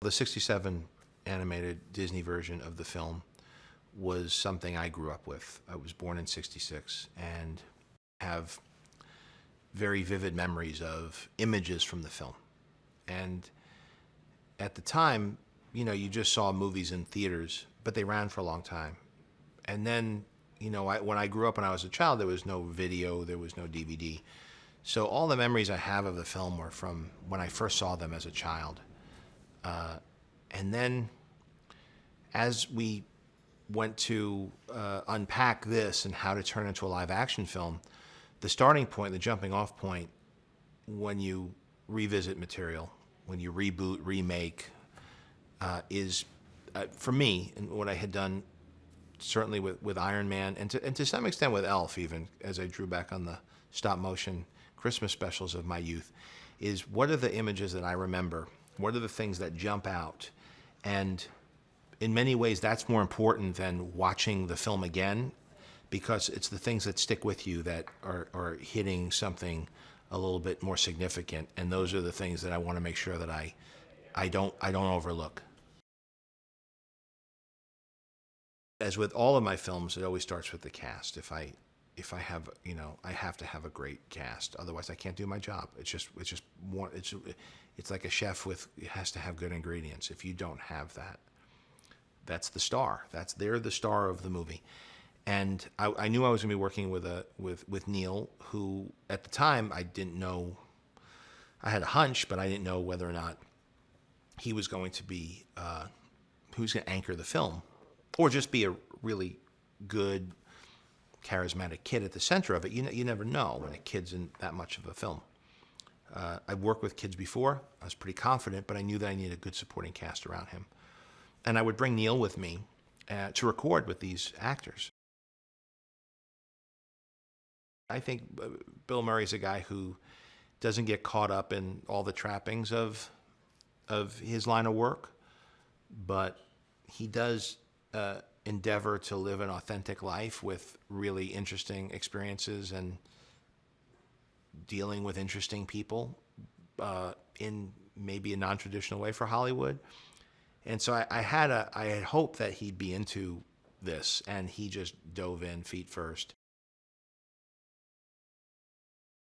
The 67 animated Disney version of the film was something I grew up with. I was born in 66 and have very vivid memories of images from the film. And at the time, you just saw movies in theaters, but they ran for a long time. And then, when I grew up when I was a child, there was no video, there was no DVD. So all the memories I have of the film were from when I first saw them as a child. And then as we went to unpack this and how to turn it into a live action film, the starting point, the jumping off point, when you revisit material, when you reboot, remake, is, for me, and what I had done certainly with Iron Man, and to some extent with Elf even, as I drew back on the stop motion Christmas specials of my youth, is what are the images that I remember? What are the things that jump out? And in many ways, that's more important than watching the film again, because it's the things that stick with you that are hitting something a little bit more significant. And those are the things that I want to make sure that I don't overlook. As with all of my films, it always starts with the cast. If I have, I have to have a great cast. Otherwise, I can't do my job. It's like a chef has to have good ingredients. If you don't have that, that's the star. They're the star of the movie. And I knew I was going to be working with Neil, who at the time I didn't know. I had a hunch, but I didn't know whether or not he was going to be who's going to anchor the film, or just be a really good, charismatic kid at the center of it. You never know when a kid's in that much of a film. I've worked with kids before. I was pretty confident, but I knew that I needed a good supporting cast around him. And I would bring Neil with me to record with these actors. I think Bill Murray's a guy who doesn't get caught up in all the trappings of his line of work, but he does endeavor to live an authentic life with really interesting experiences and dealing with interesting people in maybe a non-traditional way for Hollywood. And so I had hoped that he'd be into this, and he just dove in feet first.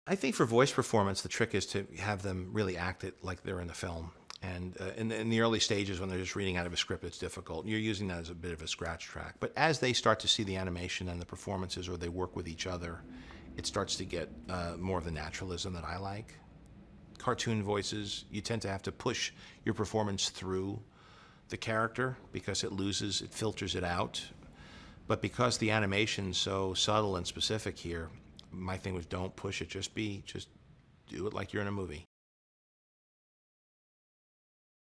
I think for voice performance, the trick is to have them really act it like they're in the film. And in the early stages, when they're just reading out of a script, it's difficult. You're using that as a bit of a scratch track. But as they start to see the animation and the performances, or they work with each other, it starts to get more of the naturalism that I like. Cartoon voices, you tend to have to push your performance through the character because it filters it out. But because the animation's so subtle and specific here, my thing was don't push it, just do it like you're in a movie.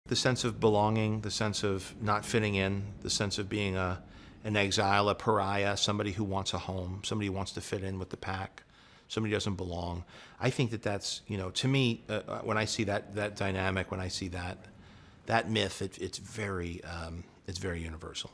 The sense of belonging, the sense of not fitting in, the sense of being an exile, a pariah, somebody who wants a home, somebody who wants to fit in with the pack, somebody who doesn't belong. I think that's, to me, when I see that dynamic, when I see that myth, it's very universal.